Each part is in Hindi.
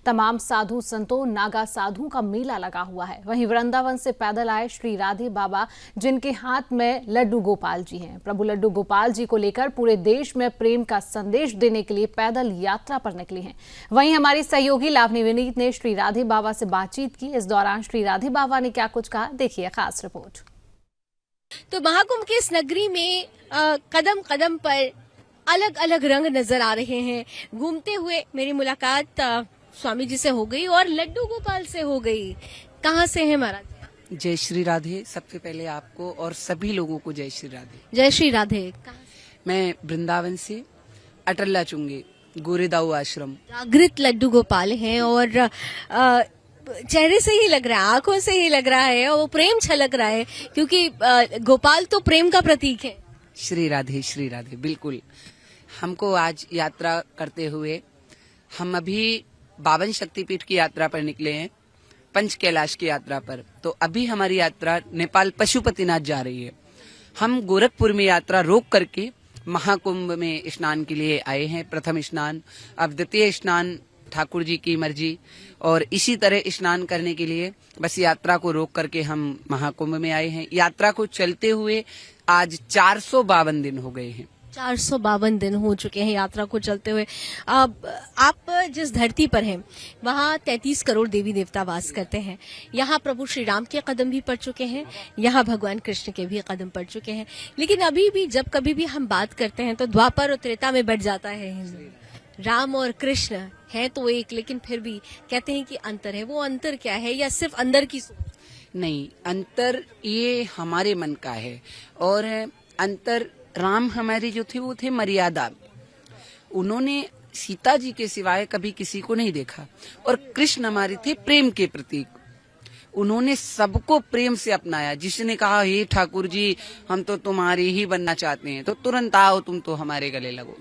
तमाम साधु संतों नागा साधुओं का मेला लगा हुआ है। वहीं वृंदावन से पैदल आए श्री राधे बाबा, जिनके हाथ में लड्डू गोपाल जी हैं। प्रभु लड्डू गोपाल जी को लेकर पूरे देश में प्रेम का संदेश देने के लिए पैदल यात्रा पर निकली हैं। वहीं हमारी सहयोगी लावनी विनीत ने श्री राधे बाबा से बातचीत की। इस दौरान श्री राधे बाबा ने क्या कुछ कहा, देखिए खास रिपोर्ट। तो महाकुंभ के इस नगरी में कदम कदम पर अलग अलग रंग नजर आ रहे हैं। घूमते हुए मेरी मुलाकात स्वामी जी से हो गई और लड्डू गोपाल से हो गई। कहाँ से हैं महाराज? जय श्री राधे। सबसे पहले आपको और सभी लोगों को जय श्री राधे। जय श्री राधे। मैं वृंदावन से अटल्ला चुंगे गोरेदाऊ आश्रम। जागृत लड्डू गोपाल हैं और चेहरे से ही लग रहा है, आंखों से ही लग रहा है और वो प्रेम छलक रहा है, क्योंकि गोपाल तो प्रेम का प्रतीक है। श्री राधे बिल्कुल। हमको आज यात्रा करते हुए हम अभी 52 शक्तिपीठ की यात्रा पर निकले हैं, पंच कैलाश की यात्रा पर। तो अभी हमारी यात्रा नेपाल पशुपतिनाथ जा रही है। हम गोरखपुर में यात्रा रोक करके महाकुंभ में स्नान के लिए आए हैं। प्रथम स्नान, अब द्वितीय स्नान ठाकुर जी की मर्जी, और इसी तरह स्नान करने के लिए बस यात्रा को रोक करके हम महाकुंभ में आए हैं। यात्रा को चलते हुए आज 452 दिन हो गए हैं। 452 दिन हो चुके हैं यात्रा को चलते हुए। अब आप जिस धरती पर हैं वहाँ 33 करोड़ देवी देवता वास करते हैं। यहाँ प्रभु श्री राम के कदम भी पड़ चुके हैं, यहाँ भगवान कृष्ण के भी कदम पड़ चुके हैं। लेकिन अभी भी जब कभी भी हम बात करते हैं तो द्वापर और त्रेता में बढ़ जाता है। राम और कृष्ण है तो एक, लेकिन फिर भी कहते हैं कि अंतर है। वो अंतर क्या है, या सिर्फ अंदर की सोच? नहीं, अंतर ये हमारे मन का है। और अंतर, राम हमारे जो थे वो थे मर्यादा। उन्होंने सीता जी के सिवाय कभी किसी को नहीं देखा। और कृष्ण हमारे थे प्रेम के प्रतीक। उन्होंने सबको प्रेम से अपनाया। जिसने कहा हे ठाकुर जी हम तो तुम्हारे ही बनना चाहते हैं, तो तुरंत आओ, तुम तो हमारे गले लगो।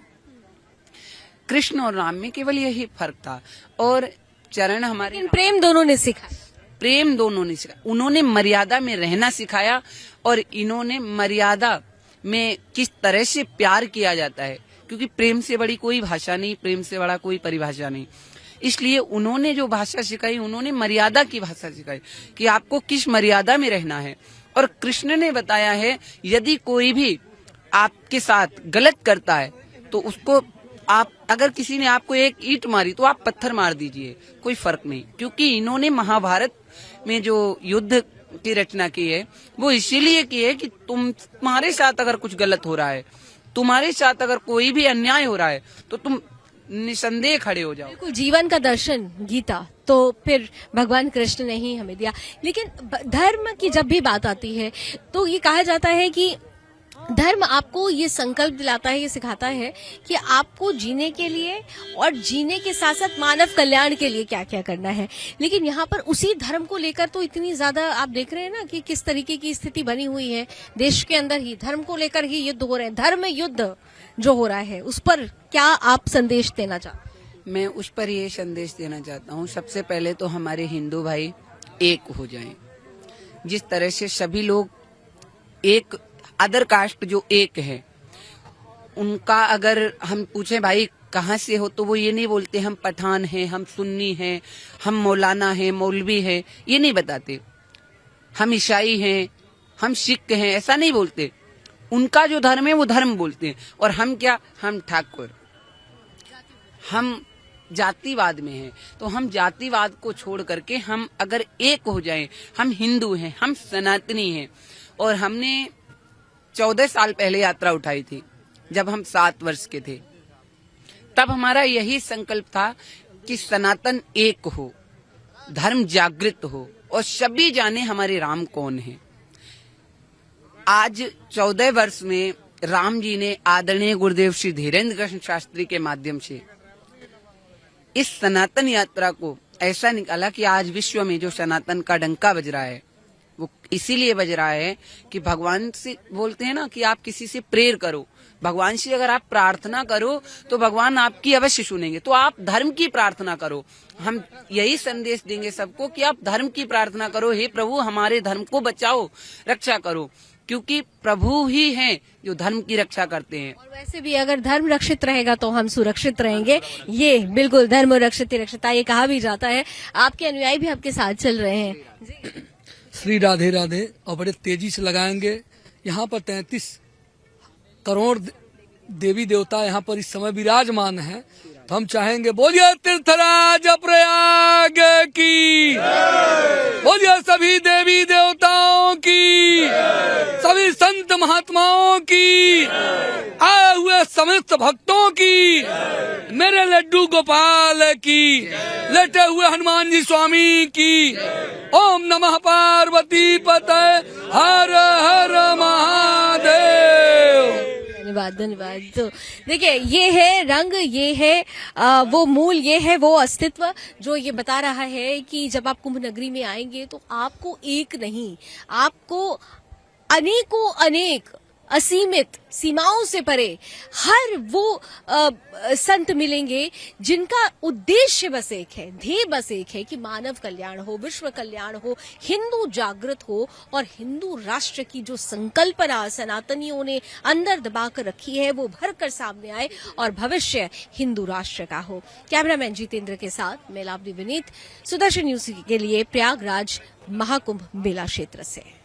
कृष्ण और राम में केवल यही फर्क था। और चरण हमारे, प्रेम दोनों ने सिखाया। प्रेम दोनों ने सिखाया। उन्होंने मर्यादा में रहना सिखाया और इन्होंने मर्यादा में किस तरह से प्यार किया जाता है, क्योंकि प्रेम से बड़ी कोई भाषा नहीं, प्रेम से बड़ा कोई परिभाषा नहीं। इसलिए उन्होंने जो भाषा सिखाई, उन्होंने मर्यादा की भाषा सिखाई कि आपको किस मर्यादा में रहना है। और कृष्ण ने बताया है यदि कोई भी आपके साथ गलत करता है तो उसको आप, अगर किसी ने आपको एक ईंट मारी तो आप पत्थर मार दीजिए, कोई फर्क नहीं। क्योंकि इन्होंने महाभारत में जो युद्ध की रचना की है वो इसीलिए की है कि तुम्हारे साथ अगर कुछ गलत हो रहा है, तुम्हारे साथ अगर कोई भी अन्याय हो रहा है, तो तुम निसंदेह खड़े हो जाओ। बिल्कुल, जीवन का दर्शन गीता तो फिर भगवान कृष्ण ने ही हमें दिया। लेकिन धर्म की जब भी बात आती है तो ये कहा जाता है कि धर्म आपको ये संकल्प दिलाता है, ये सिखाता है कि आपको जीने के लिए और जीने के साथ साथ मानव कल्याण के लिए क्या क्या करना है। लेकिन यहाँ पर उसी धर्म को लेकर तो इतनी ज्यादा आप देख रहे हैं ना कि किस तरीके की स्थिति बनी हुई है देश के अंदर ही। धर्म को लेकर ही युद्ध हो रहे हैं। धर्म युद्ध जो हो रहा है उस पर क्या आप संदेश देना चाहते हैं? मैं उस पर ये संदेश देना चाहता हूँ, सबसे पहले तो हमारे हिंदू भाई एक हो जाएं। जिस तरह से सभी लोग एक, अदर कास्ट जो एक है, उनका अगर हम पूछें भाई कहाँ से हो, तो वो ये नहीं बोलते हम पठान हैं, हम सुन्नी हैं, हम मौलाना हैं, मौलवी हैं, ये नहीं बताते। हम ईसाई हैं, हम सिख हैं, ऐसा नहीं बोलते। उनका जो धर्म है वो धर्म बोलते हैं। और हम क्या, हम ठाकुर, हम जातिवाद में हैं। तो हम जातिवाद को छोड़ करके हम अगर एक हो जाएं, हम हिंदू हैं, हम सनातनी हैं। और हमने 14 साल पहले यात्रा उठाई थी जब हम 7 वर्ष के थे। तब हमारा यही संकल्प था कि सनातन एक हो, धर्म जागृत हो और सभी जाने हमारे राम कौन है। आज 14 वर्ष में राम जी ने आदरणीय गुरुदेव श्री धीरेन्द्र कृष्ण शास्त्री के माध्यम से इस सनातन यात्रा को ऐसा निकाला कि आज विश्व में जो सनातन का डंका बज रहा है वो इसीलिए बज रहा है कि भगवान से बोलते हैं ना कि आप किसी से प्रेयर करो, भगवान से अगर आप प्रार्थना करो तो भगवान आपकी अवश्य सुनेंगे। तो आप धर्म की प्रार्थना करो। हम यही संदेश देंगे सबको कि आप धर्म की प्रार्थना करो, हे प्रभु हमारे धर्म को बचाओ, रक्षा करो। क्योंकि प्रभु ही हैं जो धर्म की रक्षा करते हैं। और वैसे भी अगर धर्म रक्षित रहेगा तो हम सुरक्षित रहेंगे। ये बिल्कुल धर्म रक्षित ही रक्षिता ये कहा भी जाता है। आपके अनुयायी भी आपके साथ चल रहे हैं जी। श्री राधे राधे। और बड़े तेजी से लगाएंगे। यहाँ पर 33 करोड़ देवी देवता यहाँ पर इस समय विराजमान हैं, तो हम चाहेंगे बोलिए तीर्थराज प्रयाग की, बोलिए सभी देवी देवताओं की, सभी संत महात्माओं की, आए हुए समस्त भक्तों की, मेरे लड्डू गोपाल की, लेटे हुए हनुमान जी स्वामी की। ओम नमः पार्वती पते हर हर महादेव। धन्यवाद धन्यवाद। तो देखिए ये है रंग, ये है वो मूल, ये है वो अस्तित्व जो ये बता रहा है कि जब आप कुंभ नगरी में आएंगे तो आपको एक नहीं, आपको अनेकों अनेक असीमित सीमाओं से परे हर वो संत मिलेंगे जिनका उद्देश्य बस एक है, ध्येय बस एक है कि मानव कल्याण हो, विश्व कल्याण हो, हिंदू जागृत हो और हिंदू राष्ट्र की जो संकल्पना सनातनियों ने अंदर दबा कर रखी है वो भरकर सामने आए और भविष्य हिंदू राष्ट्र का हो। कैमरामैन जितेंद्र के साथ मैं लावनी विनीत, सुदर्शन न्यूज के लिए प्रयागराज महाकुंभ मेला क्षेत्र से।